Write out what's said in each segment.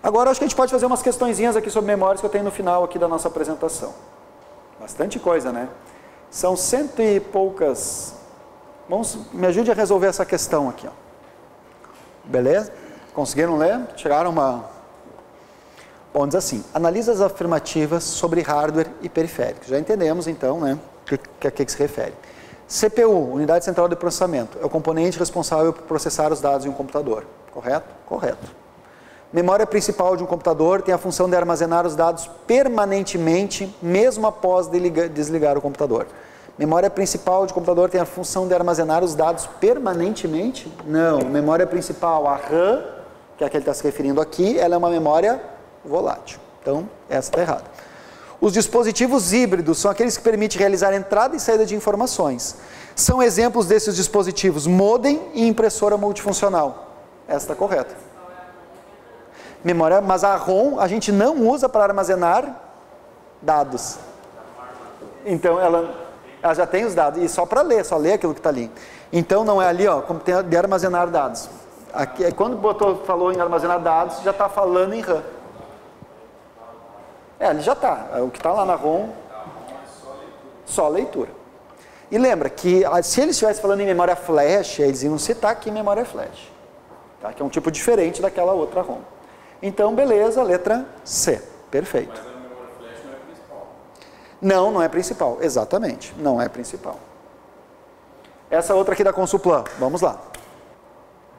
Agora acho que a gente pode fazer umas questõezinhas aqui sobre memórias que eu tenho no final aqui da nossa apresentação. Bastante coisa, né? São 100 e poucas... me ajude a resolver essa questão aqui, ó. Beleza? Conseguiram ler? Chegaram uma... Bom, diz assim, analisa as afirmativas sobre hardware e periféricos. Já entendemos, então, né, a que se refere. CPU, unidade central de processamento, é o componente responsável por processar os dados em um computador. Correto? Correto. Memória principal de um computador tem a função de armazenar os dados permanentemente, mesmo após desligar o computador. Memória principal de computador tem a função de armazenar os dados permanentemente? Não. Memória principal, a RAM, que é a que ele está se referindo aqui, ela é uma memória volátil. Então, essa está errada. Os dispositivos híbridos são aqueles que permitem realizar entrada e saída de informações. São exemplos desses dispositivos modem e impressora multifuncional. Essa está correta. Memória, mas a ROM a gente não usa para armazenar dados. Então, ela já tem os dados, e só para ler, só ler aquilo que está ali. Então, não é ali, ó, como tem de armazenar dados. Aqui, quando falou em armazenar dados, já está falando em RAM. Ali já está. O que está lá na ROM, só leitura. E lembra que se eles estivessem falando em memória flash, eles iam citar aqui memória flash. Tá? Que é um tipo diferente daquela outra ROM. Então, beleza, letra C. Perfeito. Mas a memória flash não é principal. Não, não é principal. Exatamente. Não é principal. Essa outra aqui da Consuplan. Vamos lá.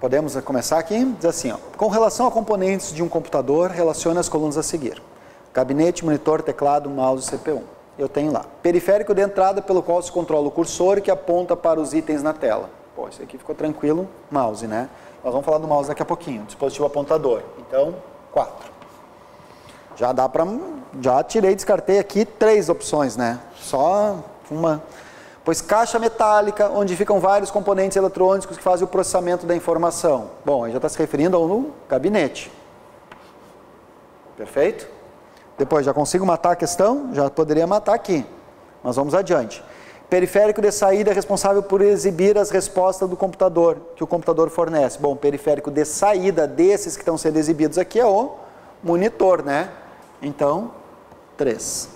Podemos começar aqui? Diz assim, ó. Com relação a componentes de um computador, relacione as colunas a seguir. Gabinete, monitor, teclado, mouse e CPU. Eu tenho lá. Periférico de entrada pelo qual se controla o cursor que aponta para os itens na tela. Pô, isso aqui ficou tranquilo. Mouse, né? Nós vamos falar do mouse daqui a pouquinho. Dispositivo apontador. Então, 4. Já dá para... Já tirei, descartei aqui 3 opções, né? Só uma... Pois caixa metálica, onde ficam vários componentes eletrônicos que fazem o processamento da informação. Bom, aí já está se referindo ao gabinete. Perfeito? Depois, já consigo matar a questão? Já poderia matar aqui. Mas vamos adiante. Periférico de saída é responsável por exibir as respostas do computador, que o computador fornece. Bom, periférico de saída desses que estão sendo exibidos aqui é o monitor, né? Então, 3.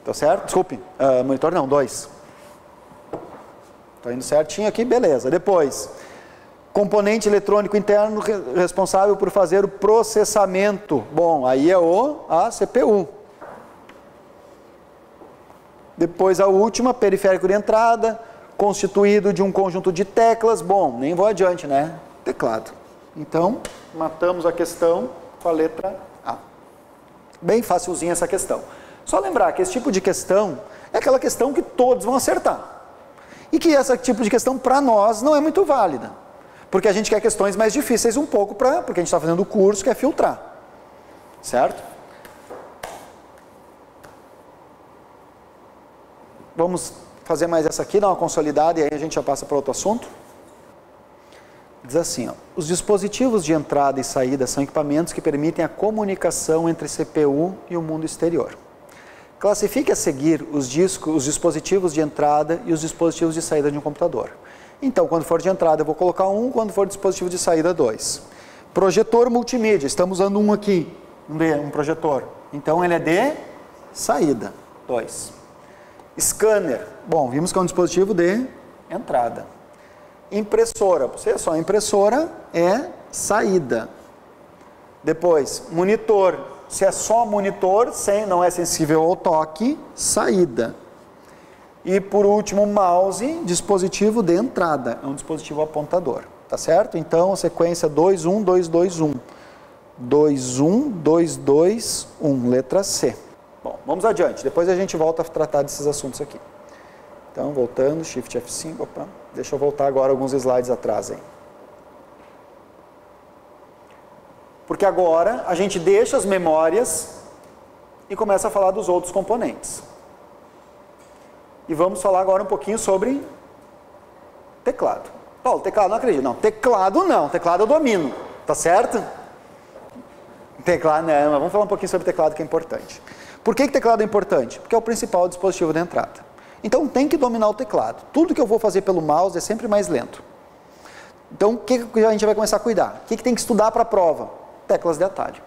Tá certo? Desculpe, monitor não, 2. Estou indo certinho aqui, beleza. Depois, componente eletrônico interno responsável por fazer o processamento. Bom, aí é a CPU. Depois a última, periférico de entrada, constituído de um conjunto de teclas. Bom, nem vou adiante, né? Teclado. Então, matamos a questão com a letra A. Bem facilzinha essa questão. Só lembrar que esse tipo de questão é aquela questão que todos vão acertar. E que esse tipo de questão, para nós, não é muito válida. Porque a gente quer questões mais difíceis um pouco, porque a gente está fazendo o curso, quer filtrar. Certo? Vamos fazer mais essa aqui, dar uma consolidada e aí a gente já passa para outro assunto. Diz assim, ó, os dispositivos de entrada e saída são equipamentos que permitem a comunicação entre CPU e o mundo exterior. Classifique a seguir os dispositivos de entrada e os dispositivos de saída de um computador. Então, quando for de entrada eu vou colocar 1, quando for dispositivo de saída 2. Projetor multimídia, estamos usando um aqui, um projetor. Então ele é de saída, 2. Scanner, bom, vimos que é um dispositivo de entrada. Impressora, você só impressora é saída. Depois, monitor, se é só monitor, não é sensível ao toque, saída. E por último, mouse, dispositivo de entrada, é um dispositivo apontador, tá certo? Então, sequência 2, 1, 2, 2, 1. 2, 1, 2, 2, 1, letra C. Bom, vamos adiante, depois a gente volta a tratar desses assuntos aqui. Então, voltando, Shift F5, opa, deixa eu voltar agora alguns slides atrás, hein? Porque agora a gente deixa as memórias e começa a falar dos outros componentes. E vamos falar agora um pouquinho sobre teclado. Paulo, teclado não acredito. Não, teclado eu domino, tá certo? Teclado não, mas vamos falar um pouquinho sobre teclado que é importante. Por que teclado é importante? Porque é o principal dispositivo de entrada. Então tem que dominar o teclado. Tudo que eu vou fazer pelo mouse é sempre mais lento. Então, o que a gente vai começar a cuidar? O que tem que estudar para a prova? Teclas de atalho.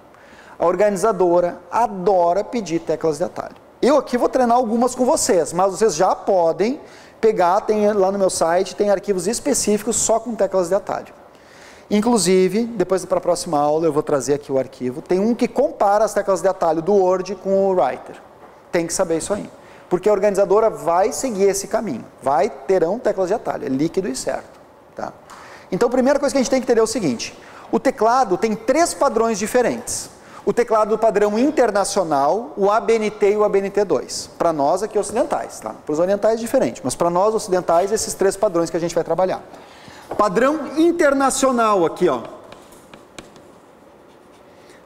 A organizadora adora pedir teclas de atalho. Eu aqui vou treinar algumas com vocês, mas vocês já podem pegar, tem lá no meu site, tem arquivos específicos só com teclas de atalho. Inclusive, depois para a próxima aula eu vou trazer aqui o arquivo, tem um que compara as teclas de atalho do Word com o Writer. Tem que saber isso aí. Porque a organizadora vai seguir esse caminho. Terão teclas de atalho, é líquido e certo. Tá? Então, a primeira coisa que a gente tem que entender é o seguinte. O teclado tem 3 padrões diferentes. O teclado do padrão internacional, o ABNT e o ABNT2. Para nós aqui ocidentais, tá? Para os orientais é diferente, mas para nós ocidentais, esses 3 padrões que a gente vai trabalhar. Padrão internacional aqui, ó.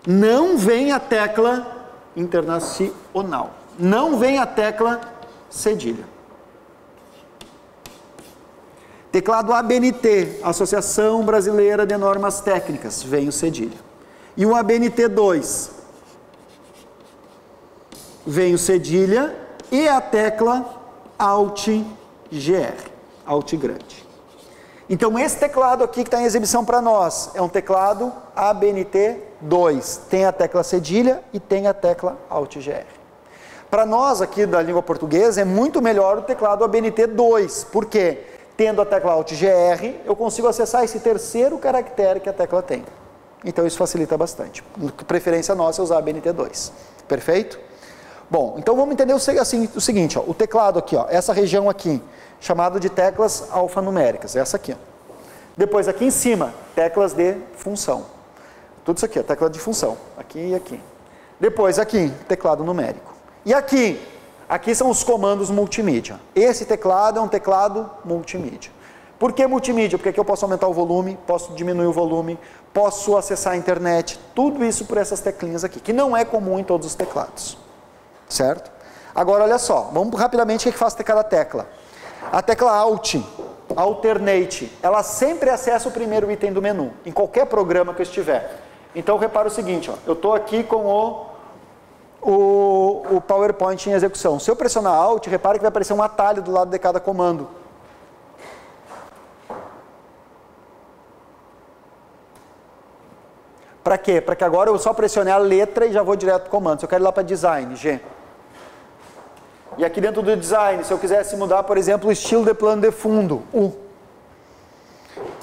Não vem a tecla internacional. Não vem a tecla cedilha. Teclado ABNT, Associação Brasileira de Normas Técnicas, vem o cedilha. E o ABNT2, vem o cedilha e a tecla Alt-GR, Alt grande. Então esse teclado aqui que está em exibição para nós, é um teclado ABNT2, tem a tecla cedilha e tem a tecla Alt-GR. Para nós aqui da língua portuguesa é muito melhor o teclado ABNT2, por quê? Tendo a tecla Alt-GR, eu consigo acessar esse terceiro caractere que a tecla tem. Então isso facilita bastante. Preferência nossa é usar a ABNT2. Perfeito? Bom, então vamos entender o seguinte, ó, o teclado aqui, ó, essa região aqui, chamado de teclas alfanuméricas, essa aqui. Ó. Depois aqui em cima, teclas de função. Tudo isso aqui, ó, tecla de função, aqui e aqui. Depois aqui, teclado numérico. E aqui são os comandos multimídia. Esse teclado é um teclado multimídia. Por que multimídia? Porque aqui eu posso aumentar o volume, posso diminuir o volume, posso acessar a internet, tudo isso por essas teclinhas aqui, que não é comum em todos os teclados. Certo? Agora olha só, vamos rapidamente o que faz cada tecla. A tecla Alt, Alternate, ela sempre acessa o primeiro item do menu, em qualquer programa que eu estiver. Então repara o seguinte, ó, eu estou aqui com o PowerPoint em execução. Se eu pressionar Alt, repare que vai aparecer um atalho do lado de cada comando. Para quê? Para que agora eu só pressione a letra e já vou direto para o comando. Se eu quero ir lá para Design, G. E aqui dentro do Design, se eu quisesse mudar, por exemplo, o estilo de plano de fundo, U.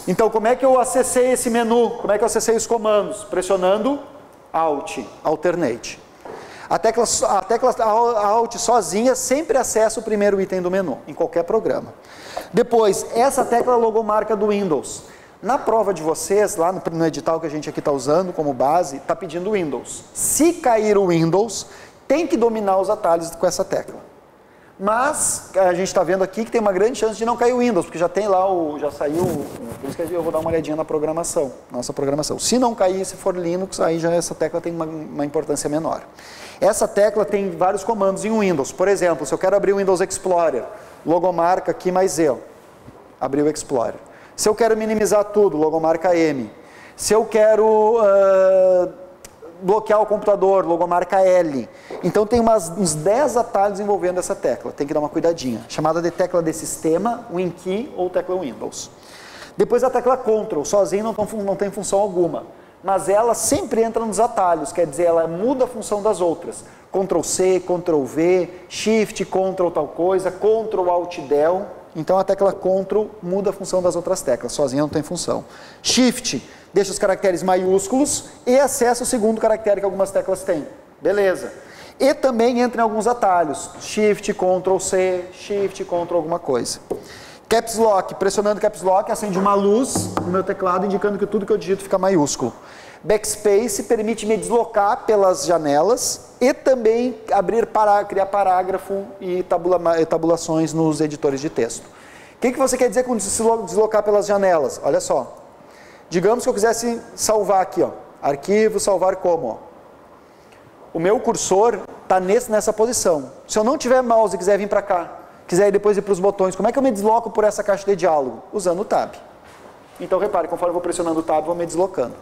Então, como é que eu acessei esse menu? Como é que eu acessei os comandos? Pressionando Alt, Alternate. A tecla Alt sozinha sempre acessa o primeiro item do menu, em qualquer programa. Depois, essa tecla logomarca do Windows. Na prova de vocês, lá no edital que a gente aqui está usando como base, está pedindo Windows. Se cair o Windows, tem que dominar os atalhos com essa tecla. Mas a gente está vendo aqui que tem uma grande chance de não cair o Windows, porque já tem lá, já saiu, por isso que eu vou dar uma olhadinha na programação, nossa programação. Se não cair, se for Linux, aí já essa tecla tem uma importância menor. Essa tecla tem vários comandos em Windows. Por exemplo, se eu quero abrir o Windows Explorer, logomarca aqui mais E, abrir o Explorer. Se eu quero minimizar tudo, logomarca M. Se eu quero bloquear o computador, logomarca L. Então tem uns 10 atalhos envolvendo essa tecla, tem que dar uma cuidadinha. Chamada de tecla de sistema, WinKey ou tecla Windows. Depois a tecla Ctrl, sozinha não tem função alguma. Mas ela sempre entra nos atalhos, quer dizer, ela muda a função das outras. Ctrl C, Ctrl V, Shift, Ctrl tal coisa, Ctrl Alt Del. Então a tecla Ctrl muda a função das outras teclas, sozinha não tem função. Shift deixa os caracteres maiúsculos e acessa o segundo caractere que algumas teclas têm. Beleza. E também entra em alguns atalhos. Shift, Ctrl C, Shift, Ctrl alguma coisa. Caps Lock, pressionando Caps Lock, acende uma luz no meu teclado indicando que tudo que eu digito fica maiúsculo. Backspace permite me deslocar pelas janelas e também criar parágrafo e tabulações nos editores de texto. O que você quer dizer com deslocar pelas janelas? Olha só. Digamos que eu quisesse salvar aqui, ó, arquivo, salvar como. Ó. O meu cursor está nessa posição. Se eu não tiver mouse e quiser vir para cá, quiser depois ir para os botões, como é que eu me desloco por essa caixa de diálogo? Usando o Tab. Então repare, conforme eu vou pressionando o Tab, eu vou me deslocando.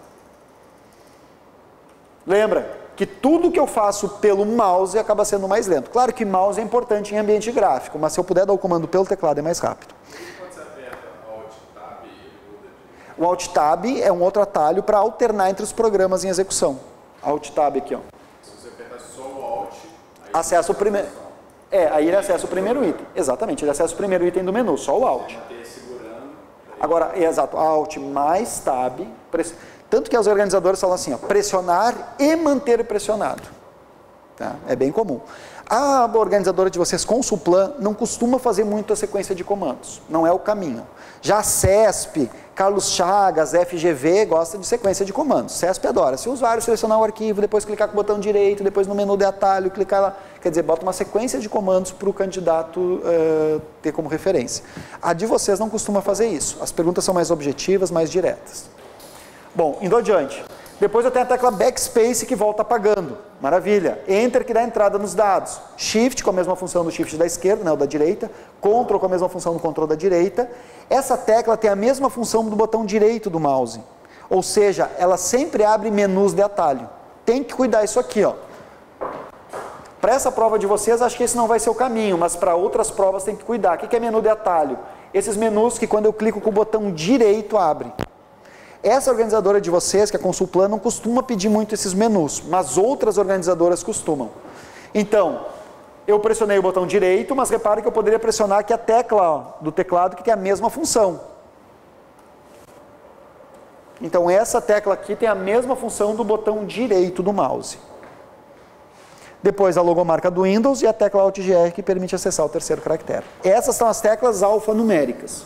Lembra que tudo que eu faço pelo mouse acaba sendo mais lento. Claro que mouse é importante em ambiente gráfico, mas se eu puder dar o comando pelo teclado é mais rápido. Quando você aperta Alt, Tab, ele muda O Alt Tab é um outro atalho para alternar entre os programas em execução. Alt Tab aqui, ó. Se você apertar só o Alt, acessa o primeiro. Aí ele acessa o primeiro item. Exatamente, ele acessa o primeiro item do menu, só o Alt. Agora, exato, Alt mais Tab. Tanto que os organizadores falam assim, ó, pressionar e manter pressionado. Tá? É bem comum. A organizadora de vocês, Consulplan, não costuma fazer muito a sequência de comandos. Não é o caminho. Já a CESP, Carlos Chagas, FGV, gosta de sequência de comandos. CESP adora. Se o usuário selecionar o arquivo, depois clicar com o botão direito, depois no menu de atalho, clicar lá. Quer dizer, bota uma sequência de comandos para o candidato ter como referência. A de vocês não costuma fazer isso. As perguntas são mais objetivas, mais diretas. Bom, indo adiante. Depois eu tenho a tecla Backspace que volta apagando. Maravilha. Enter que dá entrada nos dados. Shift com a mesma função do Shift da esquerda, né, ou da direita. Ctrl com a mesma função do Ctrl da direita. Essa tecla tem a mesma função do botão direito do mouse. Ou seja, ela sempre abre menus de atalho. Tem que cuidar isso aqui, ó. Para essa prova de vocês, acho que esse não vai ser o caminho, mas para outras provas tem que cuidar. O que é menu de atalho? Esses menus que quando eu clico com o botão direito abre. Essa organizadora de vocês, que é a Consulplan, não costuma pedir muito esses menus, mas outras organizadoras costumam. Então, eu pressionei o botão direito, mas repare que eu poderia pressionar aqui a tecla do teclado que tem a mesma função. Então, essa tecla aqui tem a mesma função do botão direito do mouse. Depois a logomarca do Windows e a tecla Alt-GR que permite acessar o terceiro caractere. Essas são as teclas alfanuméricas.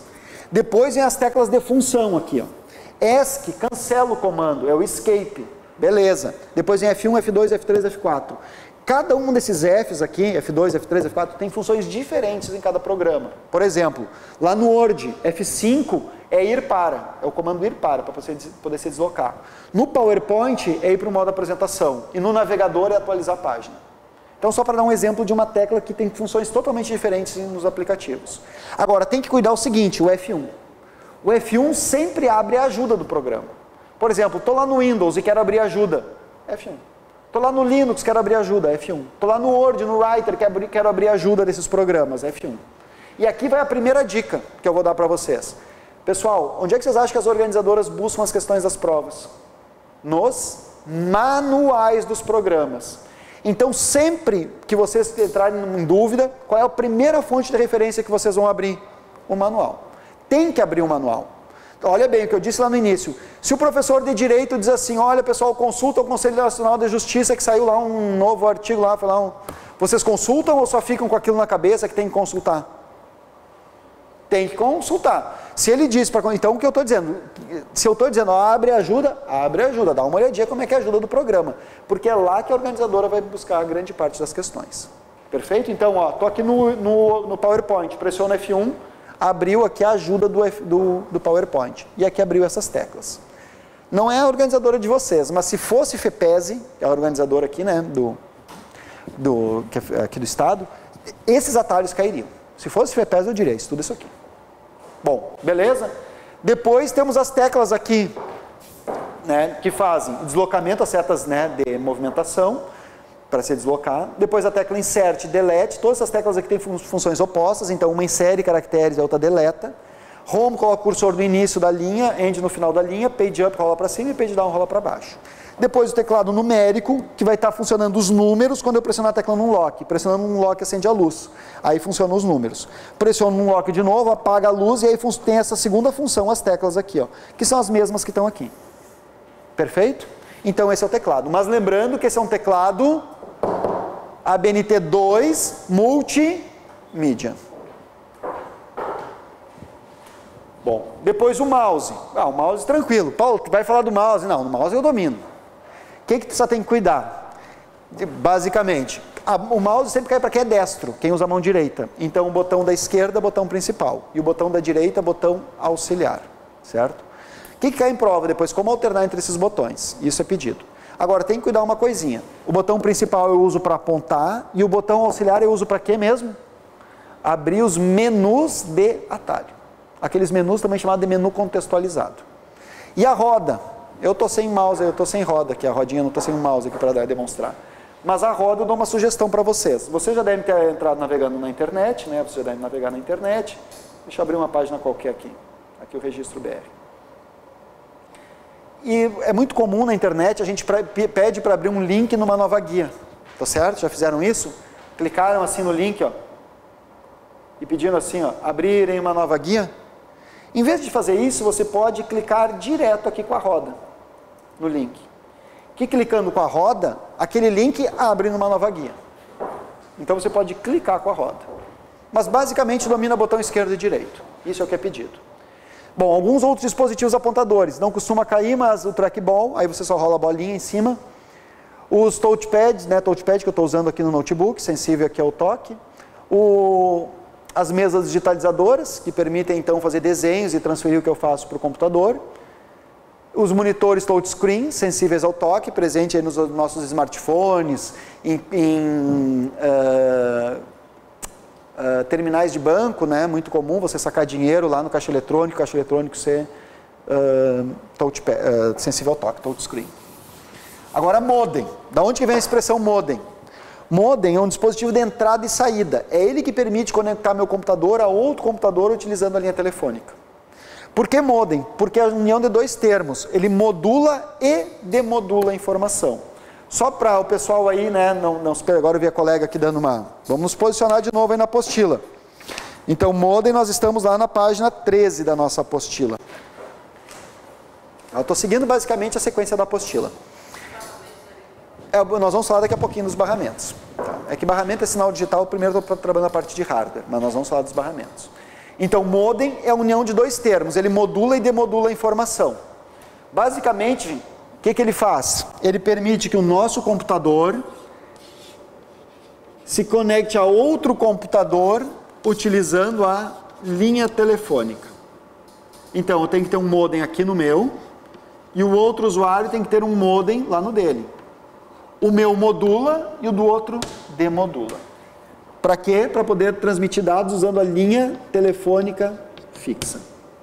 Depois vem as teclas de função aqui, ó. ESC, cancela o comando, é o escape, beleza. Depois vem F1, F2, F3, F4. Cada um desses Fs aqui, F2, F3, F4, tem funções diferentes em cada programa. Por exemplo, lá no Word, F5 é ir para, é o comando ir para você poder se deslocar. No PowerPoint é ir para o modo apresentação. E no navegador é atualizar a página. Então, só para dar um exemplo de uma tecla que tem funções totalmente diferentes nos aplicativos. Agora, tem que cuidar o seguinte, o F1. O F1 sempre abre a ajuda do programa. Por exemplo, estou lá no Windows e quero abrir ajuda, F1. Estou lá no Linux, quero abrir ajuda, F1. Estou lá no Word, no Writer, quero abrir ajuda desses programas, F1. E aqui vai a primeira dica que eu vou dar para vocês. Pessoal, onde é que vocês acham que as organizadoras buscam as questões das provas? Nos manuais dos programas. Então, sempre que vocês entrarem em dúvida, qual é a primeira fonte de referência que vocês vão abrir? O manual. Tem que abrir um manual. Olha bem o que eu disse lá no início. Se o professor de Direito diz assim, olha pessoal, consulta o Conselho Nacional de Justiça que saiu lá um novo artigo lá, vocês consultam ou só ficam com aquilo na cabeça que tem que consultar? Tem que consultar. Se ele diz, então o que eu estou dizendo? Se eu estou dizendo, abre ajuda, dá uma olhadinha como é que é a ajuda do programa. Porque é lá que a organizadora vai buscar a grande parte das questões. Perfeito? Então, estou aqui no PowerPoint, pressiono F1, abriu aqui a ajuda do PowerPoint. E aqui abriu essas teclas. Não é a organizadora de vocês, mas se fosse FEPESE, que é a organizadora aqui, né, aqui do Estado, esses atalhos cairiam. Se fosse FEPESE, eu diria isso, tudo isso aqui. Bom, beleza? Depois temos as teclas aqui, né, que fazem deslocamento a setas, né, de movimentação, para se deslocar. Depois a tecla Insert, Delete, todas essas teclas aqui têm funções opostas, então uma insere caracteres e a outra deleta. Home coloca o cursor no início da linha, End no final da linha, Page Up rola para cima e Page Down rola para baixo. Depois o teclado numérico, que vai estar funcionando os números quando eu pressionar a tecla no Lock. Pressionando no Lock acende a luz, aí funcionam os números. Pressiono no Lock de novo, apaga a luz e aí tem essa segunda função, as teclas aqui, ó, que são as mesmas que estão aqui. Perfeito? Então esse é o teclado. Mas lembrando que esse é um teclado ABNT2 multimídia. Bom, depois o mouse. O mouse tranquilo. Paulo, vai falar do mouse? Não, no mouse eu domino. O que você tem que cuidar? Basicamente, o mouse sempre cai para quem é destro, quem usa a mão direita. Então o botão da esquerda é o botão principal e o botão da direita é o botão auxiliar, certo? O que cai em prova depois? Como alternar entre esses botões? Isso é pedido. Agora, tem que cuidar uma coisinha. O botão principal eu uso para apontar e o botão auxiliar eu uso para quê mesmo? Abrir os menus de atalho. Aqueles menus também chamados de menu contextualizado. E a roda? Eu estou sem mouse, eu estou sem roda aqui, a rodinha, não estou sem o mouse aqui para demonstrar. Mas a roda eu dou uma sugestão para vocês. Vocês já devem ter entrado navegando na internet, né? Vocês já devem navegar na internet. Deixa eu abrir uma página qualquer aqui. Aqui o registro BR. E é muito comum na internet, a gente pede para abrir um link numa nova guia, tá certo? Já fizeram isso? Clicaram assim no link, ó, e pedindo assim, ó, abrirem uma nova guia. Em vez de fazer isso, você pode clicar direto aqui com a roda, no link. Que clicando com a roda, aquele link abre numa nova guia. Então você pode clicar com a roda. Mas basicamente domina o botão esquerdo e direito. Isso é o que é pedido. Bom, alguns outros dispositivos apontadores. Não costuma cair, mas o trackball, aí você só rola a bolinha em cima. Os touchpads, né, touchpad que eu estou usando aqui no notebook, sensível aqui ao toque. As mesas digitalizadoras, que permitem então fazer desenhos e transferir o que eu faço para o computador. Os monitores touchscreen, sensíveis ao toque, presente aí nos nossos smartphones, terminais de banco, né? Muito comum você sacar dinheiro lá no caixa eletrônico ser sensível ao toque, touchscreen. Agora modem. Da onde que vem a expressão modem? Modem é um dispositivo de entrada e saída. É ele que permite conectar meu computador a outro computador utilizando a linha telefônica. Por que modem? Porque é a união de dois termos. Ele modula e demodula a informação. Só para o pessoal aí, né, não se agora eu vi a colega aqui dando uma... Vamos nos posicionar de novo aí na apostila. Então, modem, nós estamos lá na página 13 da nossa apostila. Eu estou seguindo basicamente a sequência da apostila. Nós vamos falar daqui a pouquinho dos barramentos. Tá? É que barramento é sinal digital, primeiro eu estou trabalhando a parte de hardware, mas nós vamos falar dos barramentos. Então, modem é a união de dois termos, ele modula e demodula a informação. Basicamente, o que ele faz? Ele permite que o nosso computador se conecte a outro computador utilizando a linha telefônica. Então, eu tenho que ter um modem aqui no meu e o outro usuário tem que ter um modem lá no dele. O meu modula e o do outro demodula. Para quê? Para poder transmitir dados usando a linha telefônica fixa.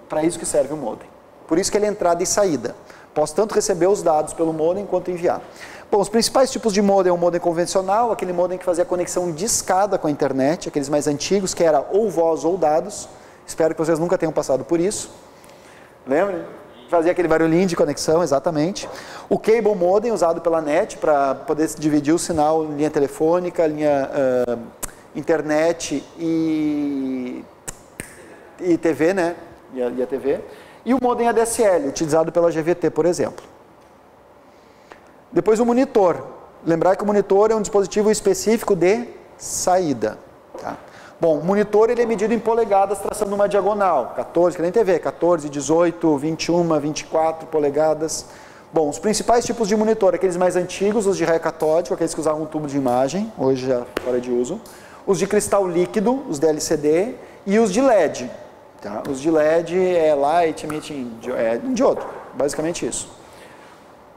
Para isso que serve o modem. Por isso que ele é entrada e saída. Posso tanto receber os dados pelo modem quanto enviar. Bom, os principais tipos de modem é o modem convencional, aquele modem que fazia conexão discada com a internet, aqueles mais antigos, que era ou voz ou dados. Espero que vocês nunca tenham passado por isso. Lembra? Fazia aquele barulhinho de conexão, exatamente. O cable modem, usado pela NET, para poder dividir o sinal em linha telefônica, linha internet e TV, né? E a TV. E o modem ADSL, utilizado pela GVT, por exemplo. Depois o monitor. Lembrar que o monitor é um dispositivo específico de saída. Tá? Bom, o monitor ele é medido em polegadas, traçando uma diagonal. 14, que nem TV, 14, 18, 21, 24 polegadas. Bom, os principais tipos de monitor, aqueles mais antigos, os de raio catódico, aqueles que usavam um tubo de imagem, hoje já fora de uso. Os de cristal líquido, os de LCD, e os de LED. Tá? Os de LED é light emitting, é um diodo, basicamente isso.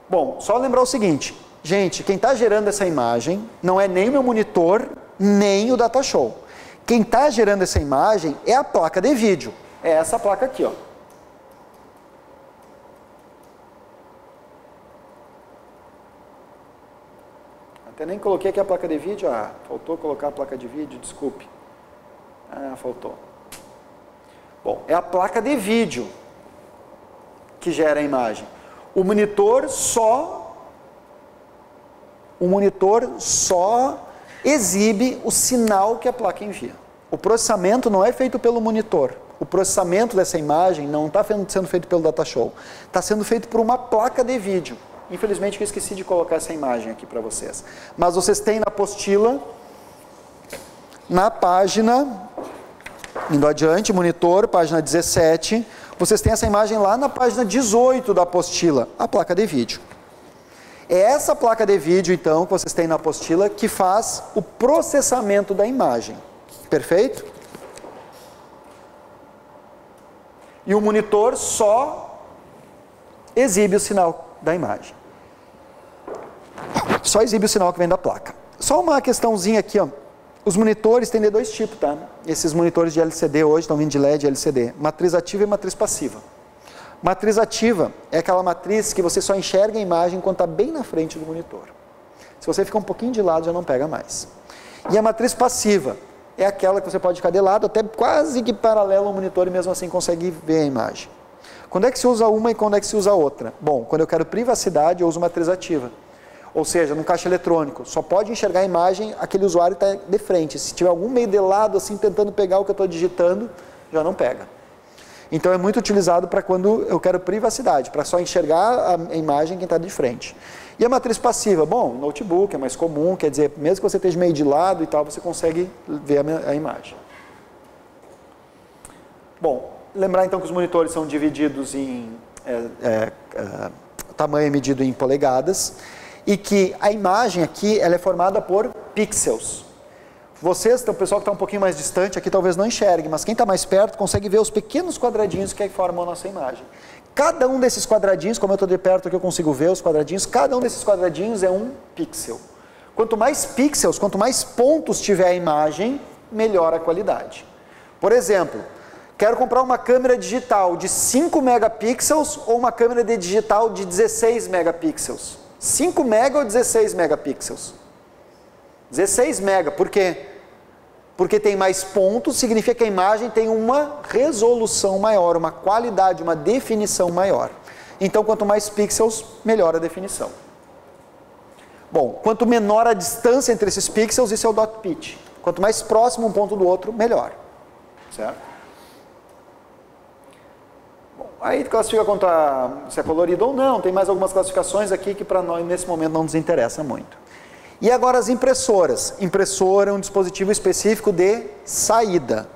Bom, só lembrar o seguinte, gente, quem está gerando essa imagem não é nem o meu monitor, nem o datashow. Quem está gerando essa imagem é a placa de vídeo. É essa placa aqui, ó. Até nem coloquei aqui a placa de vídeo. Ah, faltou colocar a placa de vídeo, desculpe. Ah, faltou. Bom, é a placa de vídeo que gera a imagem. O monitor só exibe o sinal que a placa envia. O processamento não é feito pelo monitor. O processamento dessa imagem não está sendo feito pelo datashow. Está sendo feito por uma placa de vídeo. Infelizmente eu esqueci de colocar essa imagem aqui para vocês. Mas vocês têm na apostila, na página, indo adiante, monitor, página 17, vocês têm essa imagem lá na página 18 da apostila, a placa de vídeo. É essa placa de vídeo, então, que vocês têm na apostila, que faz o processamento da imagem. Perfeito? E o monitor só exibe o sinal da imagem. Só exibe o sinal que vem da placa. Só uma questãozinha aqui, ó. Os monitores têm de dois tipos, tá? Esses monitores de LCD hoje estão vindo de LED e LCD. Matriz ativa e matriz passiva. Matriz ativa é aquela matriz que você só enxerga a imagem quando está bem na frente do monitor. Se você ficar um pouquinho de lado, já não pega mais. E a matriz passiva é aquela que você pode ficar de lado, até quase que paralelo ao monitor e mesmo assim consegue ver a imagem. Quando é que se usa uma e quando é que se usa outra? Bom, quando eu quero privacidade, eu uso matriz ativa. Ou seja, no caixa eletrônico, só pode enxergar a imagem aquele usuário que está de frente. Se tiver algum meio de lado, assim, tentando pegar o que eu estou digitando, já não pega. Então é muito utilizado para quando eu quero privacidade, para só enxergar a imagem quem está de frente. E a matriz passiva? Bom, notebook é mais comum, quer dizer, mesmo que você esteja meio de lado e tal, você consegue ver a imagem. Bom, lembrar então que os monitores são divididos em tamanho medido em polegadas e que a imagem aqui ela é formada por pixels. Vocês, o pessoal que está um pouquinho mais distante aqui talvez não enxergue, mas quem está mais perto consegue ver os pequenos quadradinhos que formam a nossa imagem. Cada um desses quadradinhos, como eu estou de perto aqui eu consigo ver os quadradinhos, cada um desses quadradinhos é um pixel. Quanto mais pixels, quanto mais pontos tiver a imagem, melhor a qualidade. Por exemplo, quero comprar uma câmera digital de 5 megapixels ou uma câmera digital de 16 megapixels. 5 mega ou 16 megapixels? 16 mega, por quê? Porque tem mais pontos, significa que a imagem tem uma resolução maior, uma qualidade, uma definição maior. Então, quanto mais pixels, melhor a definição. Bom, quanto menor a distância entre esses pixels, isso é o dot pitch. Quanto mais próximo um ponto do outro, melhor. Certo? Bom, aí classifica quanto se é colorido ou não. Tem mais algumas classificações aqui que para nós, nesse momento, não nos interessa muito. E agora as impressoras. Impressora é um dispositivo específico de saída.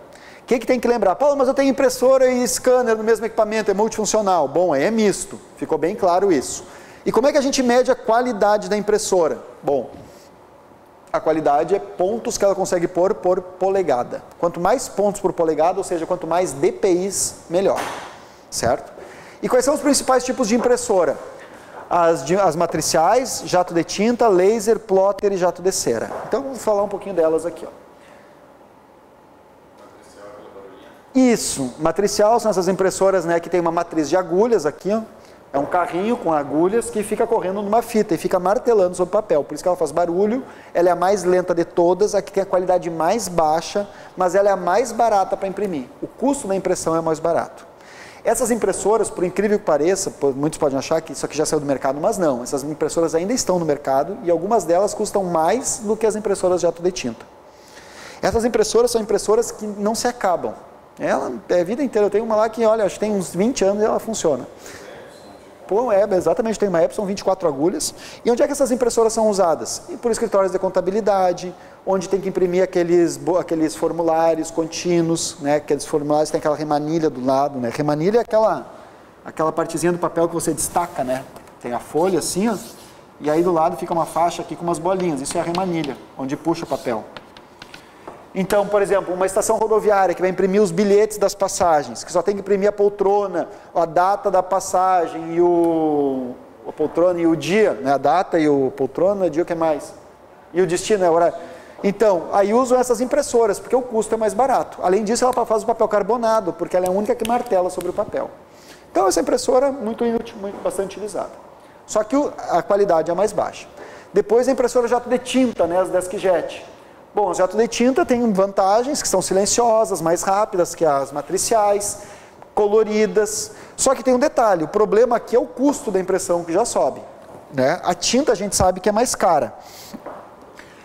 O que tem que lembrar? Paulo, mas eu tenho impressora e scanner no mesmo equipamento, é multifuncional. Bom, aí é misto, ficou bem claro isso. E como é que a gente mede a qualidade da impressora? Bom, a qualidade é pontos que ela consegue pôr por polegada. Quanto mais pontos por polegada, ou seja, quanto mais DPIs, melhor. Certo? E quais são os principais tipos de impressora? As matriciais, jato de tinta, laser, plotter e jato de cera. Então, vamos falar um pouquinho delas aqui. Ó. Matricial é aquela barulhinha? Isso, matricial são essas impressoras, né, que tem uma matriz de agulhas aqui, ó. É um carrinho com agulhas que fica correndo numa fita e fica martelando sobre o papel. Por isso que ela faz barulho, ela é a mais lenta de todas, a que tem a qualidade mais baixa, mas ela é a mais barata para imprimir. O custo da impressão é mais barato. Essas impressoras, por incrível que pareça, muitos podem achar que isso aqui já saiu do mercado, mas não. Essas impressoras ainda estão no mercado e algumas delas custam mais do que as impressoras de jato de tinta. Essas impressoras são impressoras que não se acabam. Ela é a vida inteira. Eu tenho uma lá que, olha, acho que tem uns 20 anos e ela funciona. Pô, exatamente, tem uma Epson, são 24 agulhas. E onde é que essas impressoras são usadas? E por escritórios de contabilidade, onde tem que imprimir aqueles formulários contínuos, né? Aqueles formulários tem aquela remanilha do lado, né? Remanilha é aquela partezinha do papel que você destaca, né? Tem a folha assim, ó, e aí do lado fica uma faixa aqui com umas bolinhas. Isso é a remanilha, onde puxa o papel. Então, por exemplo, uma estação rodoviária que vai imprimir os bilhetes das passagens, que só tem que imprimir a poltrona, a data da passagem e a poltrona e o dia, né? A data e o poltrona, o dia, o que mais? E o destino, é o horário. Então, aí usam essas impressoras, porque o custo é mais barato. Além disso, ela faz o papel carbonado, porque ela é a única que martela sobre o papel. Então, essa impressora é bastante utilizada. Só que a qualidade é mais baixa. Depois, a impressora jato de tinta, né? As DeskJet. Bom, as jato de tinta têm vantagens que são silenciosas, mais rápidas que as matriciais, coloridas. Só que tem um detalhe, o problema aqui é o custo da impressão que já sobe. Né? A tinta a gente sabe que é mais cara.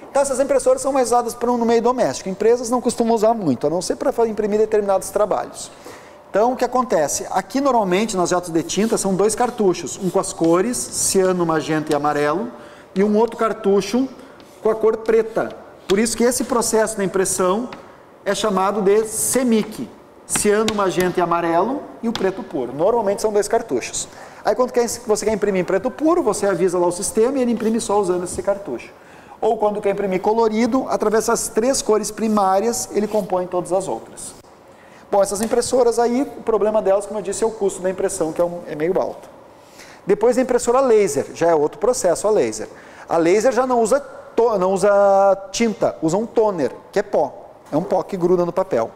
Então essas impressoras são mais usadas no meio doméstico. Empresas não costumam usar muito, a não ser para imprimir determinados trabalhos. Então o que acontece? Aqui normalmente nas jatos de tinta são 2 cartuchos, um com as cores, ciano, magenta e amarelo, e um outro cartucho com a cor preta. Por isso que esse processo da impressão é chamado de CMYK, ciano, magenta e amarelo e o preto puro. Normalmente são 2 cartuchos. Aí quando você quer imprimir em preto puro, você avisa lá o sistema e ele imprime só usando esse cartucho. Ou quando quer imprimir colorido, através dessas 3 cores primárias, ele compõe todas as outras. Bom, essas impressoras aí, o problema delas, como eu disse, é o custo da impressão, que é meio alto. Depois a impressora laser, já é outro processo a laser. A laser já não usa tinta, usa um toner, que é pó. É um pó que gruda no papel.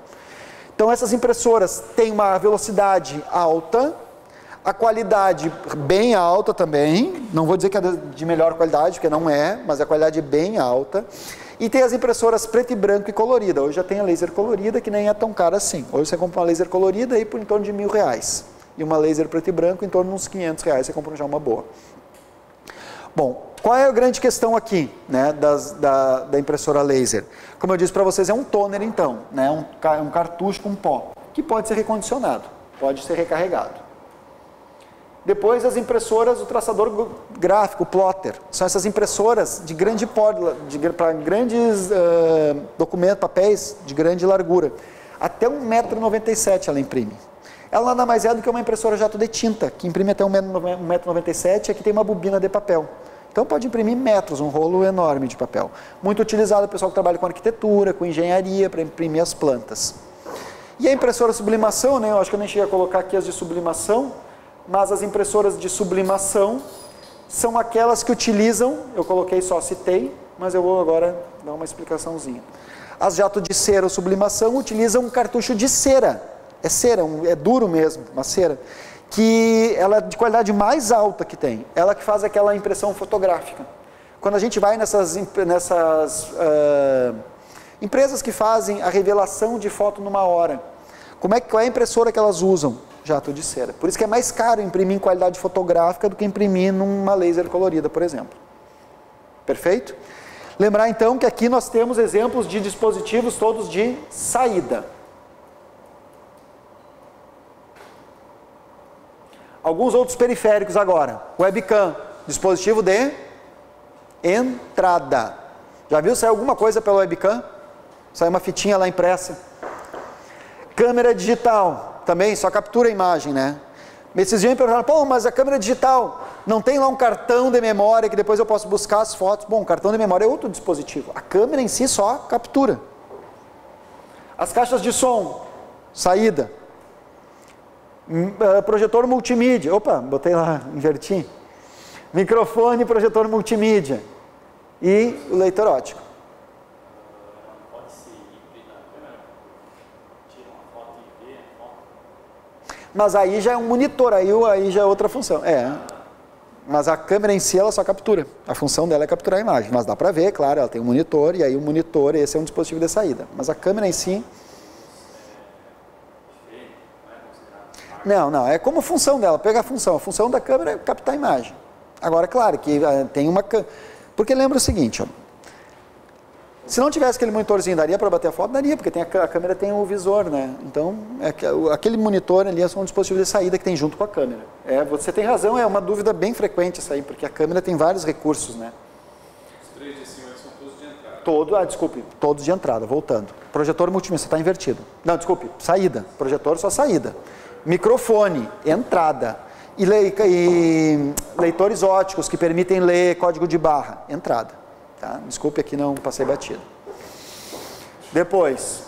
Então essas impressoras têm uma velocidade alta, a qualidade bem alta também, não vou dizer que é de melhor qualidade, porque não é, mas a qualidade é bem alta. E tem as impressoras preto e branco e colorida. Hoje já tem a laser colorida, que nem é tão cara assim. Hoje você compra uma laser colorida aí por em torno de R$1.000. e uma laser preto e branco, em torno de uns R$500, você compra já uma boa. Bom, qual é a grande questão aqui, né, da impressora laser? Como eu disse para vocês, é um toner então, né, um cartucho com pó, que pode ser recondicionado, pode ser recarregado. Depois as impressoras, o traçador gráfico, o plotter, são essas impressoras de grande porte, para grandes documentos, papéis de grande largura. Até 1,97 m ela imprime. Ela nada mais é do que uma impressora jato de tinta, que imprime até 1,97 m e aqui tem uma bobina de papel. Então pode imprimir metros, um rolo enorme de papel. Muito utilizado o pessoal que trabalha com arquitetura, com engenharia, para imprimir as plantas. E a impressora sublimação, né, eu acho que eu nem cheguei a colocar aqui as de sublimação, mas as impressoras de sublimação são aquelas que utilizam, eu coloquei só, citei, mas eu vou agora dar uma explicaçãozinha. As jato de cera ou sublimação utilizam um cartucho de cera, é cera, é duro mesmo, uma cera, que ela é de qualidade mais alta que tem, ela que faz aquela impressão fotográfica. Quando a gente vai nessas empresas que fazem a revelação de foto numa hora, qual é a impressora que elas usam? Jato de cera. Por isso que é mais caro imprimir em qualidade fotográfica do que imprimir numa laser colorida, por exemplo. Perfeito? Lembrar então que aqui nós temos exemplos de dispositivos todos de saída. Alguns outros periféricos agora. Webcam, dispositivo de entrada. Já viu sair alguma coisa pela webcam? Sai uma fitinha lá impressa. Câmera digital. Também só captura a imagem, né? Esses dias me perguntaram, pô, mas a câmera digital, não tem lá um cartão de memória que depois eu posso buscar as fotos? Bom, o cartão de memória é outro dispositivo. A câmera em si só captura. As caixas de som, saída. Projetor multimídia. Opa, botei lá, inverti. Microfone, projetor multimídia. E o leitor óptico. Mas aí já é um monitor, aí já é outra função. Mas a câmera em si, ela só captura. A função dela é capturar a imagem. Mas dá para ver, claro, ela tem um monitor, e aí o monitor, esse é um dispositivo de saída. Mas a câmera em si... Não, é como função dela, pega a função da câmera é captar a imagem. Agora, claro, que tem uma... Porque lembra o seguinte, ó. Se não tivesse aquele monitorzinho, daria para bater a foto? Daria, porque a câmera tem o visor, né? Então, aquele monitor ali é só um dispositivo de saída que tem junto com a câmera. Você tem razão, é uma dúvida bem frequente essa aí, porque a câmera tem vários recursos, né? Os três de cima são todos de entrada. Todos de entrada, voltando. Projetor multimídia, você está invertido. Não, desculpe, saída. Projetor só saída. Microfone, entrada. E leitores óticos que permitem ler código de barra, entrada. Tá? Desculpe, aqui não passei batido. Depois,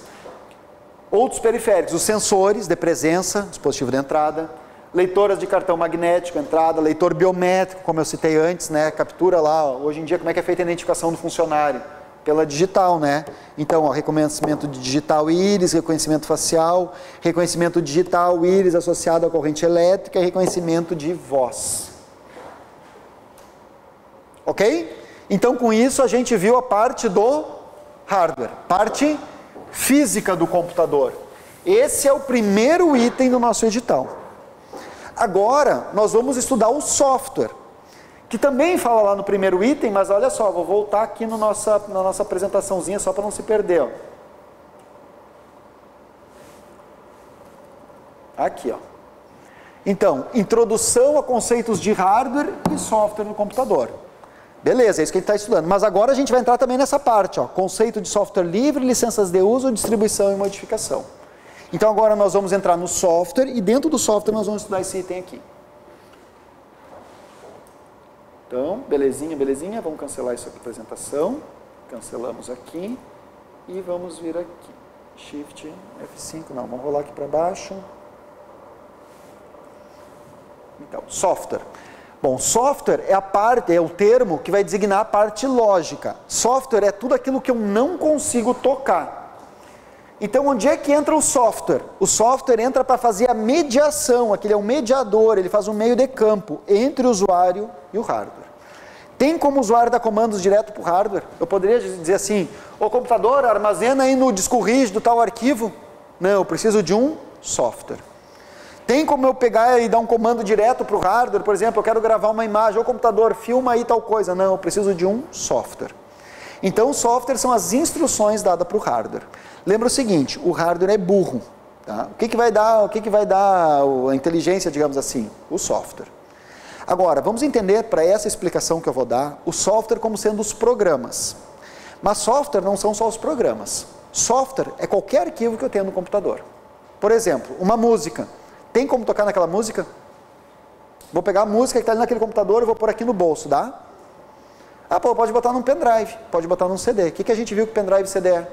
outros periféricos, os sensores de presença, dispositivo de entrada, leitoras de cartão magnético, entrada, leitor biométrico, como eu citei antes, né? Captura lá, hoje em dia, como é que é feita a identificação do funcionário? Pela digital, né? Então, ó, reconhecimento de digital íris, reconhecimento facial, reconhecimento digital íris associado à corrente elétrica e reconhecimento de voz. Ok? Então, com isso, a gente viu a parte do hardware, parte física do computador. Esse é o primeiro item do nosso edital. Agora, nós vamos estudar o software, que também fala lá no primeiro item, mas olha só, vou voltar aqui na nossa apresentaçãozinha só para não se perder. Ó. Aqui, ó. Então, introdução a conceitos de hardware e software no computador. Beleza, é isso que a gente está estudando. Mas agora a gente vai entrar também nessa parte, ó, conceito de software livre, licenças de uso, distribuição e modificação. Então agora nós vamos entrar no software e dentro do software nós vamos estudar esse item aqui. Então, belezinha, vamos cancelar isso aqui, apresentação. Cancelamos aqui e vamos vir aqui. Shift, F5, não, vamos rolar aqui para baixo. Então, software. Bom, software é o termo que vai designar a parte lógica. Software é tudo aquilo que eu não consigo tocar. Então, onde é que entra o software? O software entra para fazer a mediação, aquele é um mediador, ele faz um meio de campo entre o usuário e o hardware. Tem como o usuário dar comandos direto para o hardware? Eu poderia dizer assim, o computador armazena aí no disco rígido tal arquivo? Não, eu preciso de um software. Tem como eu pegar e dar um comando direto para o hardware? Por exemplo, eu quero gravar uma imagem, ou computador, filma aí tal coisa. Não, eu preciso de um software. Então, o software são as instruções dadas para o hardware. Lembra o seguinte, o hardware é burro. Tá? O que vai dar a inteligência, digamos assim? O software. Agora, vamos entender, para essa explicação que eu vou dar, o software como sendo os programas. Mas software não são só os programas. Software é qualquer arquivo que eu tenho no computador. Por exemplo, uma música. Tem como tocar naquela música? Vou pegar a música que está ali naquele computador e vou pôr aqui no bolso, dá? Ah, pô, pode botar num pendrive, pode botar num CD. O que a gente viu que pendrive e CD é?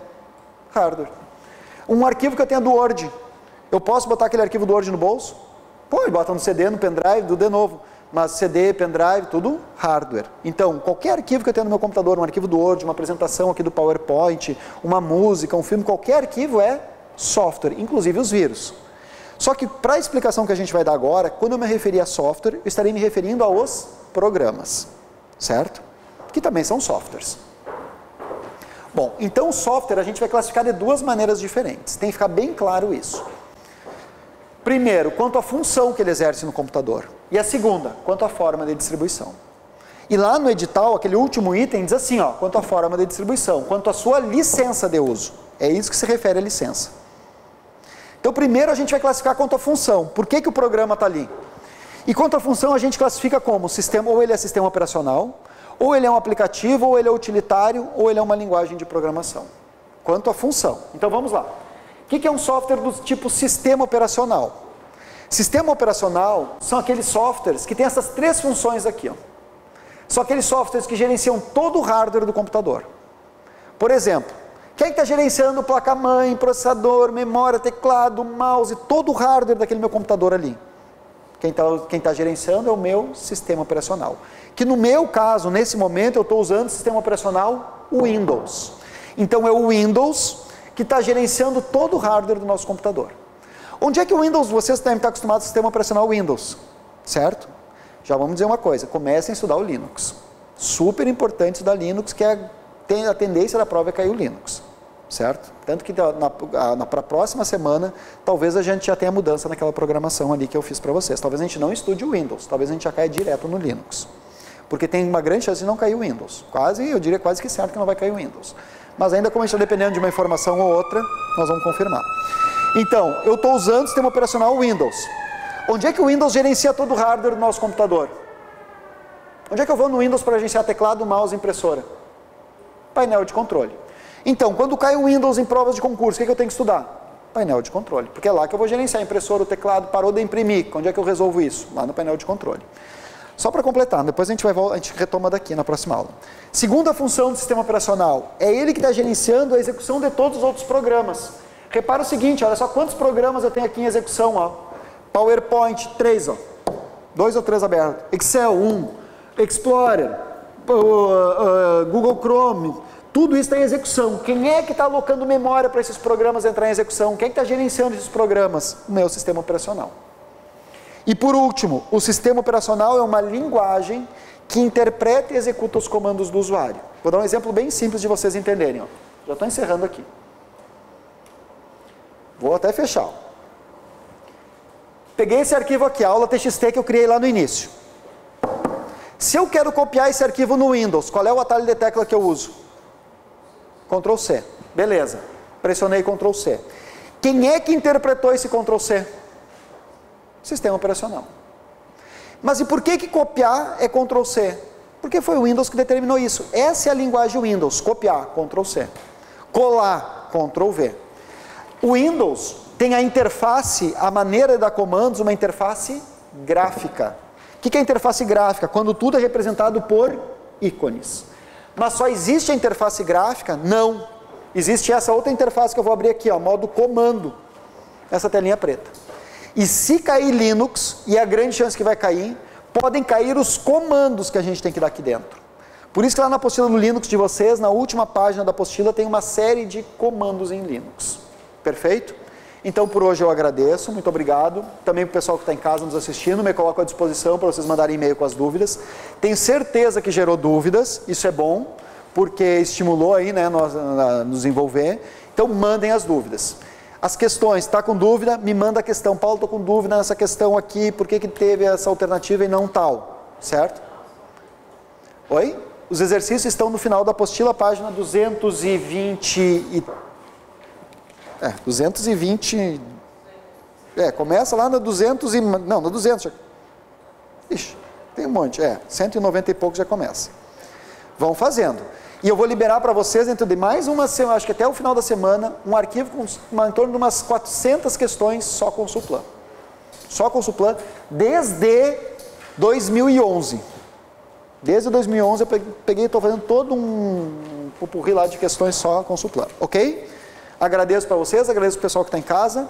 Hardware. Um arquivo que eu tenho do Word. Eu posso botar aquele arquivo do Word no bolso? Pode, bota no CD, no pendrive, tudo de novo. Mas CD, pendrive, tudo hardware. Então, qualquer arquivo que eu tenho no meu computador, um arquivo do Word, uma apresentação aqui do PowerPoint, uma música, um filme, qualquer arquivo é software, inclusive os vírus. Só que para a explicação que a gente vai dar agora, quando eu me referir a software, eu estarei me referindo aos programas, certo? Que também são softwares. Bom, então o software a gente vai classificar de duas maneiras diferentes, tem que ficar bem claro isso. Primeiro, quanto à função que ele exerce no computador. E a segunda, quanto à forma de distribuição. E lá no edital, aquele último item diz assim, ó, quanto à forma de distribuição, quanto à sua licença de uso. É isso que se refere a licença. Então primeiro a gente vai classificar quanto à função. Por que o programa está ali? E quanto à função a gente classifica como sistema, ou ele é sistema operacional, ou ele é um aplicativo, ou ele é utilitário, ou ele é uma linguagem de programação. Quanto à função. Então vamos lá. O que é um software do tipo sistema operacional? Sistema operacional são aqueles softwares que têm essas três funções aqui. Ó. São aqueles softwares que gerenciam todo o hardware do computador. Por exemplo, quem está gerenciando placa-mãe, processador, memória, teclado, mouse, todo o hardware daquele meu computador ali? Quem tá gerenciando é o meu sistema operacional. Que no meu caso, nesse momento, eu estou usando o sistema operacional Windows. Então é o Windows que está gerenciando todo o hardware do nosso computador. Onde é que o Windows, vocês devem estar acostumados ao sistema operacional Windows, certo? Já vamos dizer uma coisa, comecem a estudar o Linux. Super importante estudar Linux, que tem a tendência da prova é cair o Linux, certo? Tanto que para a próxima semana, talvez a gente já tenha mudança naquela programação ali que eu fiz para vocês. Talvez a gente não estude o Windows, talvez a gente já caia direto no Linux. Porque tem uma grande chance de não cair o Windows. Eu diria quase que certo que não vai cair o Windows. Mas ainda como a gente está dependendo de uma informação ou outra, nós vamos confirmar. Então, eu estou usando o sistema operacional Windows. Onde é que o Windows gerencia todo o hardware do nosso computador? Onde é que eu vou no Windows para gerenciar teclado, mouse e impressora? Painel de controle. Então, quando cai o Windows em provas de concurso, o que eu tenho que estudar? Painel de controle. Porque é lá que eu vou gerenciar a impressora, o teclado, parou de imprimir. Onde é que eu resolvo isso? Lá no painel de controle. Só para completar, depois a gente retoma daqui na próxima aula. Segunda função do sistema operacional, é ele que está gerenciando a execução de todos os outros programas. Repara o seguinte, olha só quantos programas eu tenho aqui em execução, ó. PowerPoint, 3, ó. 2 ou 3 abertos. Excel, 1. Explorer, Google Chrome, tudo isso está em execução. Quem é que está alocando memória para esses programas entrar em execução? Quem é que está gerenciando esses programas? O meu sistema operacional. E por último, o sistema operacional é uma linguagem que interpreta e executa os comandos do usuário. Vou dar um exemplo bem simples de vocês entenderem. Ó. Já estou encerrando aqui. Vou até fechar. Peguei esse arquivo aqui, a aula TXT que eu criei lá no início. Se eu quero copiar esse arquivo no Windows, qual é o atalho de tecla que eu uso? Ctrl C. Beleza. Pressionei Ctrl C. Quem é que interpretou esse Ctrl C? Sistema operacional. Mas e por que copiar é Ctrl C? Porque foi o Windows que determinou isso. Essa é a linguagem Windows. Copiar, Ctrl C. Colar, Ctrl V. O Windows tem a interface, a maneira de dar comandos, uma interface gráfica. O que é interface gráfica? Quando tudo é representado por ícones. Mas só existe a interface gráfica? Não. Existe essa outra interface que eu vou abrir aqui, ó, modo comando. Essa telinha preta. E se cair Linux, e é a grande chance que vai cair, podem cair os comandos que a gente tem que dar aqui dentro. Por isso que lá na apostila do Linux de vocês, na última página da apostila, tem uma série de comandos em Linux. Perfeito? Então por hoje eu agradeço, muito obrigado. Também para o pessoal que está em casa nos assistindo, me coloco à disposição para vocês mandarem e-mail com as dúvidas. Tenho certeza que gerou dúvidas, isso é bom, porque estimulou aí, né, nos envolver. Então mandem as dúvidas. As questões, está com dúvida? Me manda a questão. Paulo, estou com dúvida nessa questão aqui, por que teve essa alternativa e não tal? Certo? Oi? Os exercícios estão no final da apostila, página 220. 220. Começa lá na 200 e... Não, na 200. Ixi, tem um monte. 190 e pouco já começa. Vão fazendo. E eu vou liberar para vocês, dentro de mais uma semana, acho que até o final da semana, um arquivo com em torno de umas 400 questões só com o Suplan. Só com o Suplan, desde 2011. Desde 2011 eu peguei e estou fazendo todo um pupurri lá de questões só com o Suplan. Ok? Agradeço para vocês, agradeço o pessoal que está em casa.